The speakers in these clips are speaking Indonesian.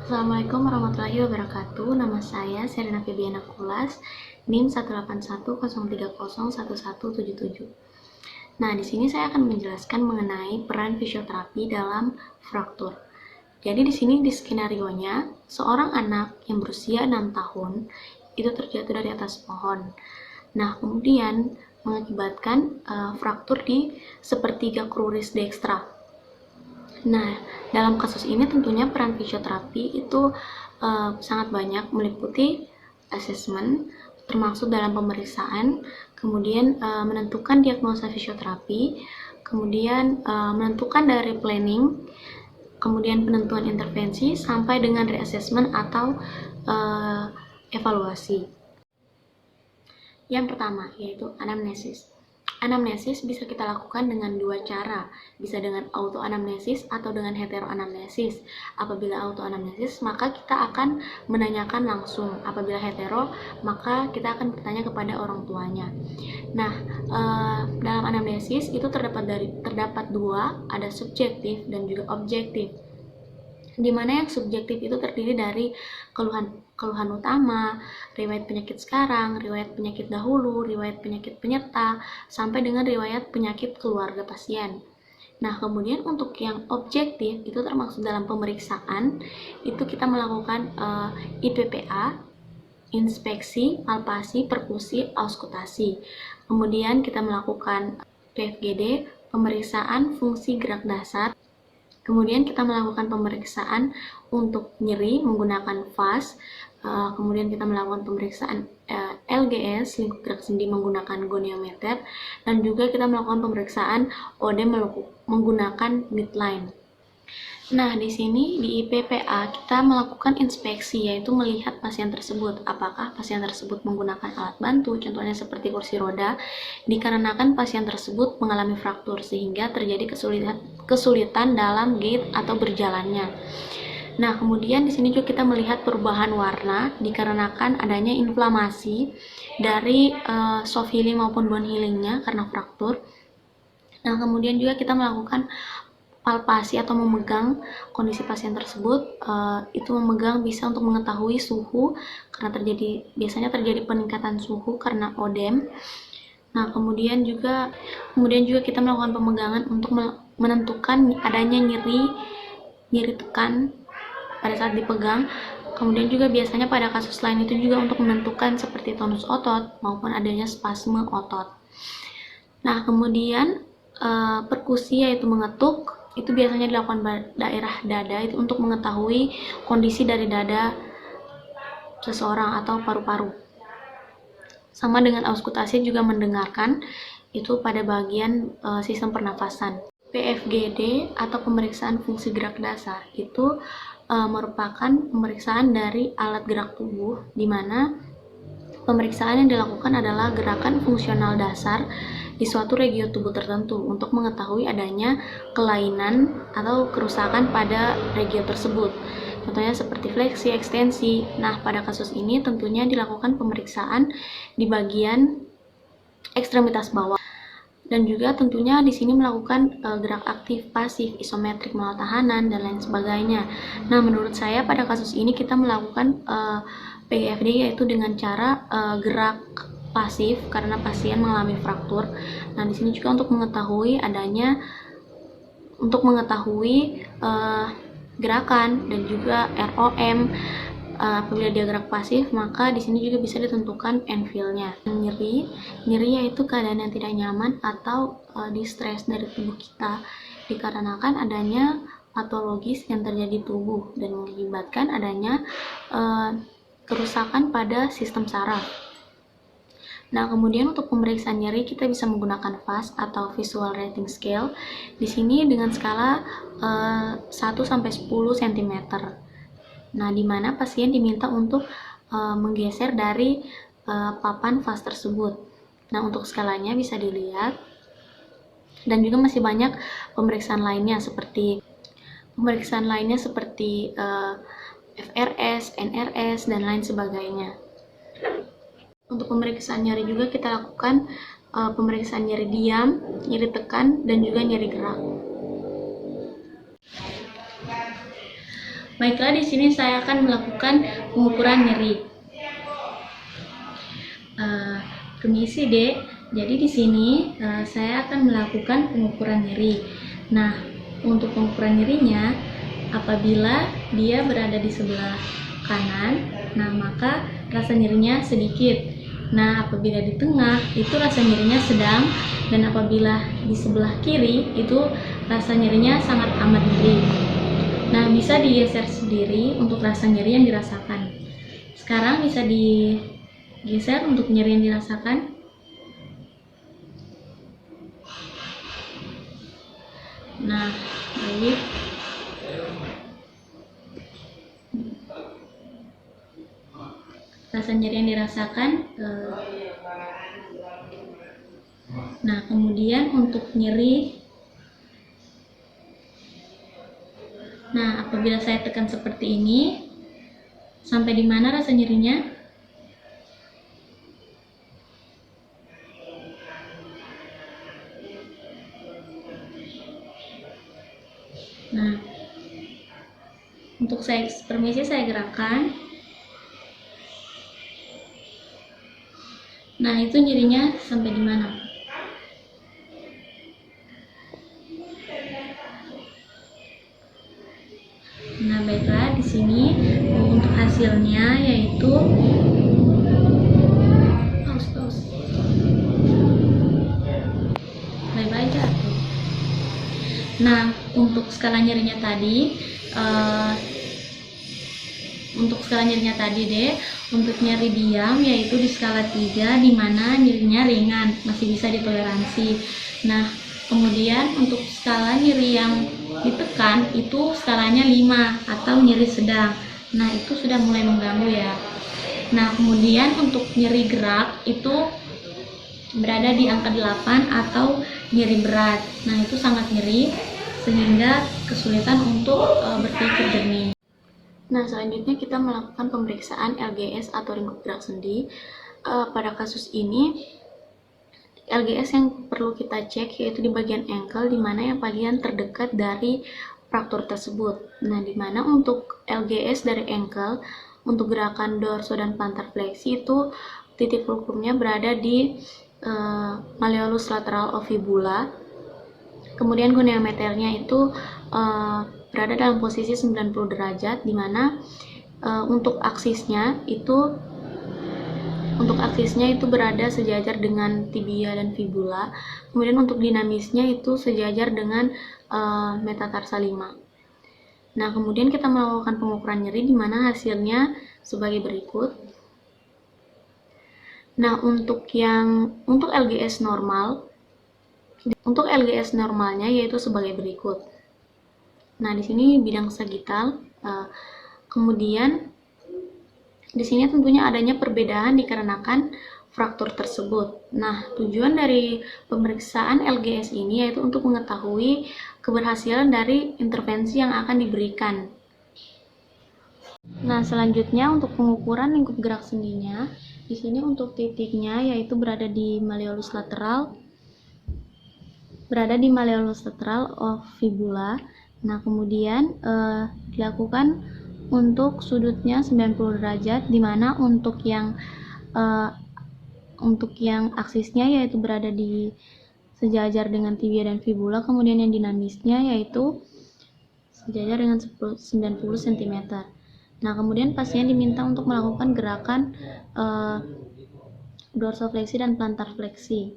Assalamualaikum warahmatullahi wabarakatuh. Nama saya Serena Febiana Kulas, NIM 18103011177. Nah, di sini saya akan menjelaskan mengenai peran fisioterapi dalam fraktur. Jadi di sini di skenarionya, seorang anak yang berusia 6 tahun itu terjatuh dari atas pohon. Nah, kemudian mengakibatkan fraktur di sepertiga kruris dekstra. Nah, dalam kasus ini tentunya peran fisioterapi itu sangat banyak, meliputi asesmen, termasuk dalam pemeriksaan, kemudian menentukan diagnosa fisioterapi, kemudian menentukan dari planning, kemudian penentuan intervensi, sampai dengan reassessment atau evaluasi. Yang pertama yaitu anamnesis. Anamnesis bisa kita lakukan dengan dua cara, bisa dengan autoanamnesis atau dengan heteroanamnesis. Apabila autoanamnesis, maka kita akan menanyakan langsung. Apabila hetero, maka kita akan bertanya kepada orang tuanya. Nah, dalam anamnesis itu terdapat dua, ada subjektif dan juga objektif. Di mana yang subjektif itu terdiri dari keluhan utama, riwayat penyakit sekarang, riwayat penyakit dahulu, riwayat penyakit penyerta, sampai dengan riwayat penyakit keluarga pasien. Nah, kemudian untuk yang objektif itu termasuk dalam pemeriksaan, itu kita melakukan IPPA, inspeksi, palpasi, perkusi, auskultasi. Kemudian kita melakukan PFGD, pemeriksaan fungsi gerak dasar. Kemudian kita melakukan pemeriksaan untuk nyeri menggunakan VAS. Kemudian kita melakukan pemeriksaan LGS, lingkup gerak sendi, menggunakan goniometer. Dan juga kita melakukan pemeriksaan OD menggunakan midline. Nah, di sini di IPPA kita melakukan inspeksi, yaitu melihat pasien tersebut. Apakah pasien tersebut menggunakan alat bantu, contohnya seperti kursi roda, dikarenakan pasien tersebut mengalami fraktur sehingga terjadi kesulitan dalam gait atau berjalannya. Nah, kemudian di sini juga kita melihat perubahan warna dikarenakan adanya inflamasi dari soft healing maupun bone healingnya karena fraktur. Nah, kemudian juga kita melakukan palpasi atau memegang kondisi pasien tersebut. Itu memegang bisa untuk mengetahui suhu karena biasanya terjadi peningkatan suhu karena odem. Nah, kemudian juga kita melakukan pemegangan untuk menentukan adanya nyeri tekan pada saat dipegang. Kemudian juga biasanya pada kasus lain itu juga untuk menentukan seperti tonus otot maupun adanya spasme otot. Nah, kemudian perkusi yaitu mengetuk, itu biasanya dilakukan daerah dada itu untuk mengetahui kondisi dari dada seseorang atau paru-paru. Sama dengan auskultasi juga mendengarkan, itu pada bagian sistem pernafasan. PFGD atau pemeriksaan fungsi gerak dasar itu merupakan pemeriksaan dari alat gerak tubuh, di mana pemeriksaan yang dilakukan adalah gerakan fungsional dasar di suatu regio tubuh tertentu untuk mengetahui adanya kelainan atau kerusakan pada regio tersebut. Contohnya seperti fleksi, ekstensi. Nah, pada kasus ini tentunya dilakukan pemeriksaan di bagian ekstremitas bawah. Dan juga tentunya di sini melakukan gerak aktif, pasif, isometrik, melalui tahanan, dan lain sebagainya. Nah, menurut saya pada kasus ini kita melakukan PGFD yaitu dengan cara gerak pasif karena pasien mengalami fraktur. Nah, di sini juga untuk mengetahui gerakan dan juga ROM. Apabila dia gerak pasif, maka di sini juga bisa ditentukan NFIL-nya. Nyeri yaitu keadaan yang tidak nyaman atau distress dari tubuh kita dikarenakan adanya patologis yang terjadi tubuh dan mengakibatkan adanya kerusakan pada sistem saraf. Nah, kemudian untuk pemeriksaan nyeri kita bisa menggunakan VAS atau Visual Rating Scale. Di sini dengan skala 1 sampai 10 cm. Nah, di mana pasien diminta untuk menggeser dari papan VAS tersebut. Nah, untuk skalanya bisa dilihat. Dan juga masih banyak pemeriksaan lainnya seperti FRS, NRS, dan lain sebagainya. Untuk pemeriksaan nyeri juga kita lakukan pemeriksaan nyeri diam, nyeri tekan, dan juga nyeri gerak. Baiklah, di sini saya akan melakukan pengukuran nyeri. Permisi, Dek. Jadi di sini saya akan melakukan pengukuran nyeri. Nah, untuk pengukuran nyerinya, apabila dia berada di sebelah kanan, nah maka rasa nyerinya sedikit. Nah, apabila di tengah, itu rasa nyerinya sedang, dan apabila di sebelah kiri, itu rasa nyerinya sangat amat nyeri. Nah, bisa digeser sendiri untuk rasa nyeri yang dirasakan. Sekarang bisa digeser untuk nyeri yang dirasakan. Nah, baik. Rasa nyeri yang dirasakan. Nah, kemudian untuk nyeri. Nah, apabila saya tekan seperti ini, sampai di mana rasa nyerinya? Nah, untuk permisi saya gerakkan. Nah, itu nyerinya sampai di mana? Nah, baiklah, di sini untuk hasilnya yaitu baik-baik aja. Nah, untuk skala nyerinya tadi, deh, untuk nyeri diam yaitu di skala 3, di mana nyerinya ringan, masih bisa ditoleransi. Nah, kemudian untuk skala nyeri yang ditekan itu skalanya 5 atau nyeri sedang. Nah, itu sudah mulai mengganggu ya. Nah, kemudian untuk nyeri gerak itu berada di angka 8 atau nyeri berat. Nah, itu sangat nyeri sehingga kesulitan untuk berpikir jernih. Nah, selanjutnya kita melakukan pemeriksaan LGS atau lingkup gerak sendi. Pada kasus ini, LGS yang perlu kita cek yaitu di bagian ankle, di mana yang bagian terdekat dari fraktur tersebut. Nah, di mana untuk LGS dari ankle, untuk gerakan dorso dan plantar fleksi itu titik fulcrumnya berada di malleolus lateral of fibula. Kemudian goniometernya itu berada dalam posisi 90 derajat, di mana untuk aksisnya itu berada sejajar dengan tibia dan fibula. Kemudian untuk dinamisnya itu sejajar dengan metatarsa 5. Nah, kemudian kita melakukan pengukuran nyeri, di mana hasilnya sebagai berikut. Nah, untuk LGS normal, untuk LGS normalnya yaitu sebagai berikut. Nah, di sini bidang sagittal. Kemudian di sini tentunya adanya perbedaan dikarenakan fraktur tersebut. Nah, tujuan dari pemeriksaan LGS ini yaitu untuk mengetahui keberhasilan dari intervensi yang akan diberikan. Nah, selanjutnya untuk pengukuran lingkup gerak sendinya, di sini untuk titiknya yaitu berada di malleolus lateral of fibula. Nah, kemudian dilakukan untuk sudutnya 90 derajat, di mana untuk yang aksisnya yaitu berada di sejajar dengan tibia dan fibula, kemudian yang dinamisnya yaitu sejajar dengan 90 cm. Nah, kemudian pasien diminta untuk melakukan gerakan dorsofleksi dan plantar fleksi.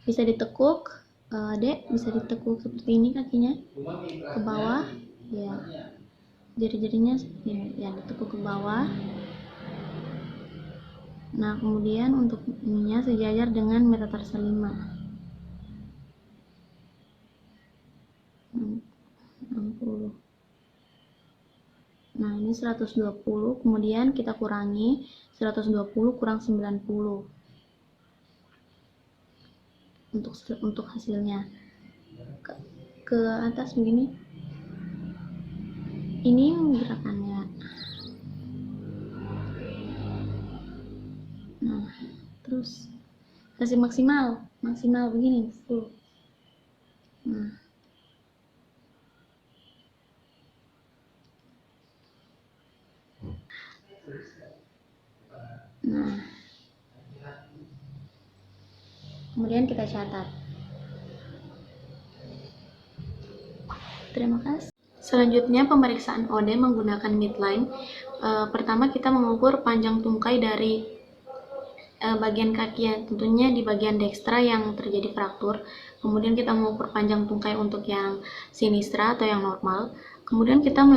Bisa ditekuk, Dek, bisa ditekuk seperti ini kakinya ke bawah, ya. Jari-jarinya ya ditekuk ke bawah. Nah, kemudian untuk ininya sejajar dengan metatarsa 5. 60. Nah, ini 120, kemudian kita kurangi 120 kurang 90 untuk hasilnya. Ke atas begini. Ini gerakannya. Nah, terus kasih maksimal begini full. Nah, Nah, kemudian kita catat. Terima kasih. Selanjutnya, pemeriksaan OD menggunakan midline. Pertama, kita mengukur panjang tungkai dari bagian kaki, ya, tentunya di bagian dekstra yang terjadi fraktur. Kemudian kita mengukur panjang tungkai untuk yang sinistra atau yang normal. Kemudian kita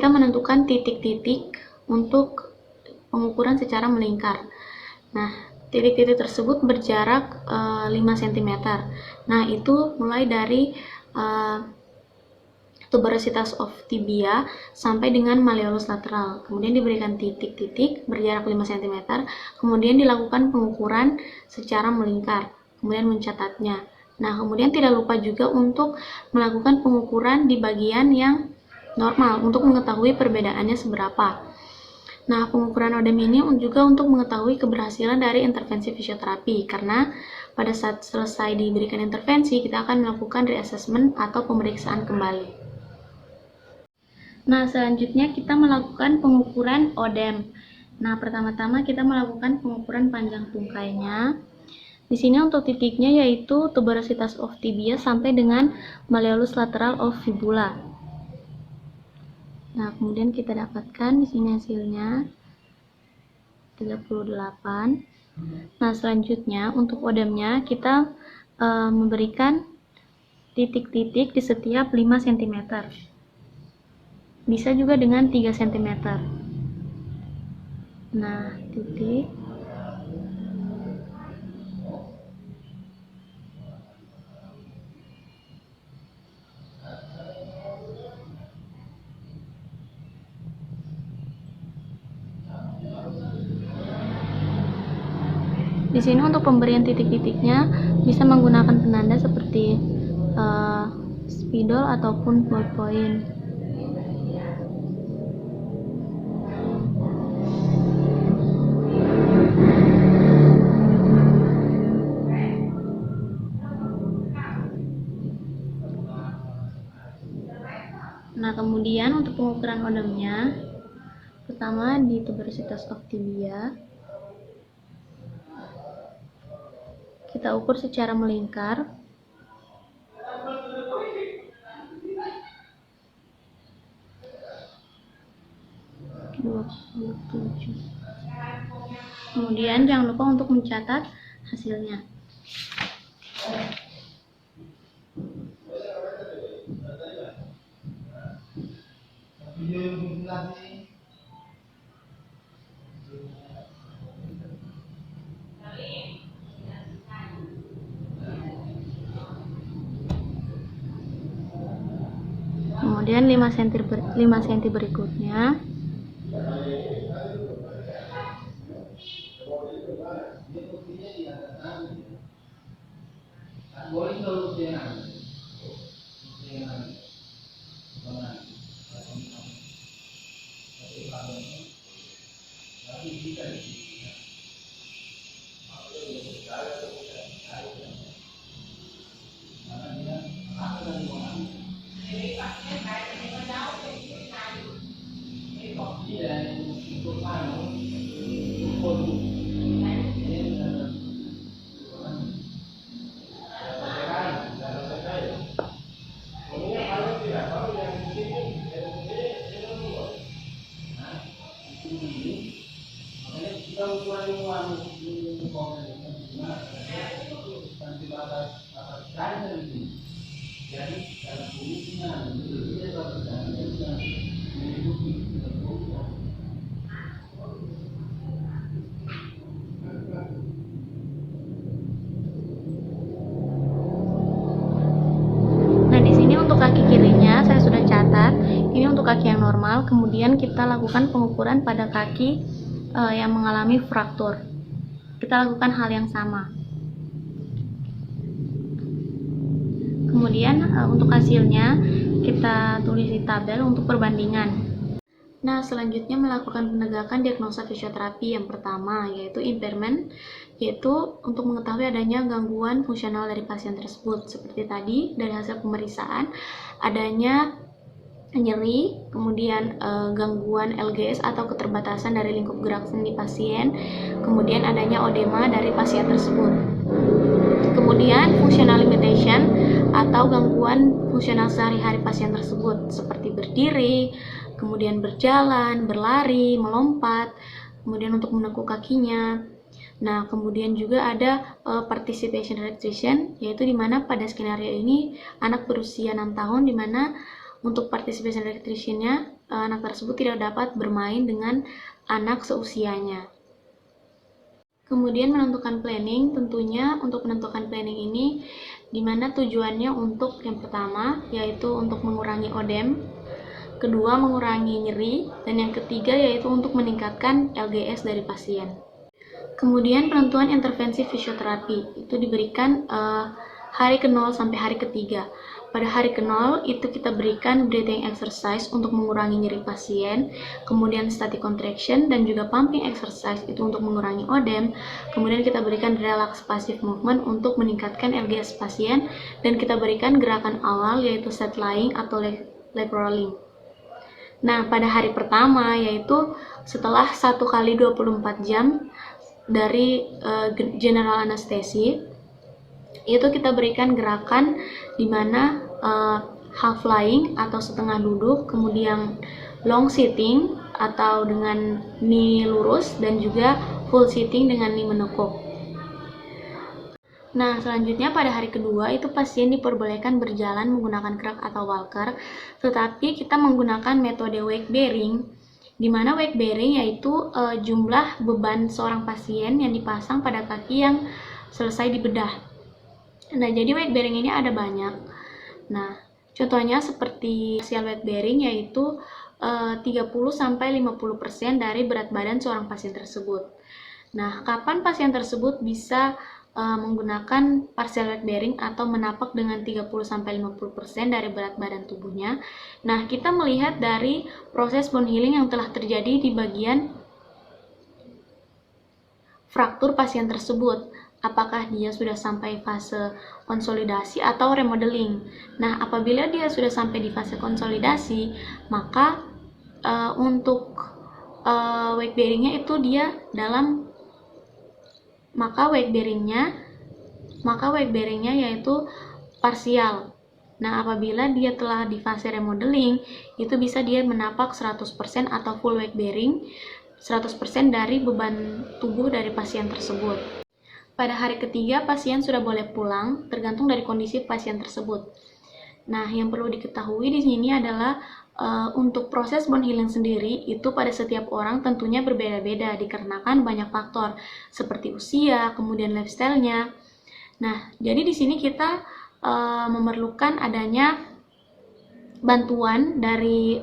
menentukan titik-titik untuk pengukuran secara melingkar. Nah, titik-titik tersebut berjarak 5 cm. Nah, itu mulai dari tuberositas of tibia sampai dengan malleolus lateral. Kemudian diberikan titik-titik berjarak 5 cm. Kemudian dilakukan pengukuran secara melingkar. Kemudian mencatatnya. Nah, kemudian tidak lupa juga untuk melakukan pengukuran di bagian yang normal untuk mengetahui perbedaannya seberapa. Nah, pengukuran ODEM ini juga untuk mengetahui keberhasilan dari intervensi fisioterapi, karena pada saat selesai diberikan intervensi, kita akan melakukan reassessment atau pemeriksaan kembali. Nah, selanjutnya kita melakukan pengukuran ODEM. Nah, pertama-tama kita melakukan pengukuran panjang tungkainya. Di sini untuk titiknya yaitu tuberositas of tibia sampai dengan malleolus lateral of fibula. Nah, kemudian kita dapatkan di sini hasilnya 38. Nah, selanjutnya untuk ODEM-nya kita memberikan titik-titik di setiap 5 cm. Bisa juga dengan 3 cm. Nah, titik. Di sini untuk pemberian titik-titiknya bisa menggunakan penanda seperti spidol ataupun ballpoint. Nah, kemudian untuk pengukuran ODEM-nya, pertama di tuberositas of tibia, kita ukur secara melingkar. Kemudian jangan lupa untuk mencatat hasilnya. Kemudian 5 cm berikutnya. Nah, di sini untuk kaki kirinya saya sudah catat. Ini untuk kaki yang normal. Kemudian kita lakukan pengukuran pada kaki yang mengalami fraktur. Kita lakukan hal yang sama. Kemudian untuk hasilnya kita tulis di tabel untuk perbandingan. Nah, selanjutnya melakukan penegakan diagnosa fisioterapi. Yang pertama yaitu impairment, yaitu untuk mengetahui adanya gangguan fungsional dari pasien tersebut. Seperti tadi dari hasil pemeriksaan adanya nyeri, kemudian gangguan LGS atau keterbatasan dari lingkup gerak sendi pasien, kemudian adanya odema dari pasien tersebut. Kemudian functional limitation atau gangguan fungsional sehari-hari pasien tersebut seperti berdiri, kemudian berjalan, berlari, melompat, kemudian untuk menekuk kakinya. Nah, kemudian juga ada participation restriction, yaitu di mana pada skenario ini anak berusia 6 tahun di mana untuk participation restriction-nya anak tersebut tidak dapat bermain dengan anak seusianya. Kemudian menentukan planning, tentunya untuk menentukan planning ini di mana tujuannya untuk yang pertama yaitu untuk mengurangi odem, kedua mengurangi nyeri, dan yang ketiga yaitu untuk meningkatkan LGS dari pasien. Kemudian penentuan intervensi fisioterapi itu diberikan hari ke-0 sampai hari ke-3. Pada hari ke-0 itu kita berikan breathing exercise untuk mengurangi nyeri pasien, kemudian static contraction dan juga pumping exercise itu untuk mengurangi odem, kemudian kita berikan relax passive movement untuk meningkatkan LGS pasien, dan kita berikan gerakan awal yaitu set lying atau leg rolling. Nah, pada hari pertama yaitu setelah 1 kali 24 jam dari general anestesi itu kita berikan gerakan di mana half lying atau setengah duduk, kemudian long sitting atau dengan knee lurus, dan juga full sitting dengan knee menekuk. Nah, selanjutnya pada hari kedua itu pasien diperbolehkan berjalan menggunakan kruk atau walker, tetapi kita menggunakan metode weight bearing, di mana weight bearing yaitu jumlah beban seorang pasien yang dipasang pada kaki yang selesai dibedah. Nah, jadi weight bearing ini ada banyak. Nah, contohnya seperti partial weight bearing yaitu 30-50% dari berat badan seorang pasien tersebut. Nah, kapan pasien tersebut bisa menggunakan partial weight bearing atau menapak dengan 30-50% dari berat badan tubuhnya? Nah, kita melihat dari proses bone healing yang telah terjadi di bagian fraktur pasien tersebut. Apakah dia sudah sampai fase konsolidasi atau remodeling? Nah, apabila dia sudah sampai di fase konsolidasi, maka untuk weight bearingnya itu dia dalam weight bearingnya yaitu parsial. Nah, apabila dia telah di fase remodeling, itu bisa dia menapak 100% atau full weight bearing 100% dari beban tubuh dari pasien tersebut. Pada hari ketiga, pasien sudah boleh pulang, tergantung dari kondisi pasien tersebut. Nah, yang perlu diketahui di sini adalah untuk proses bone healing sendiri itu pada setiap orang tentunya berbeda-beda dikarenakan banyak faktor seperti usia, kemudian lifestyle-nya. Nah, jadi di sini kita memerlukan adanya bantuan dari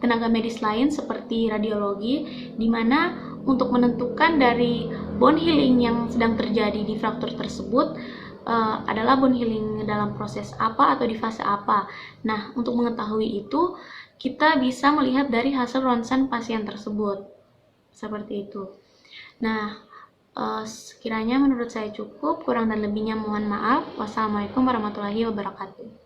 tenaga medis lain seperti radiologi, di mana untuk menentukan dari bone healing yang sedang terjadi di fraktur tersebut adalah bone healing dalam proses apa atau di fase apa. Nah, untuk mengetahui itu, kita bisa melihat dari hasil ronsen pasien tersebut. Seperti itu. Nah, sekiranya menurut saya cukup, kurang dan lebihnya mohon maaf. Wassalamualaikum warahmatullahi wabarakatuh.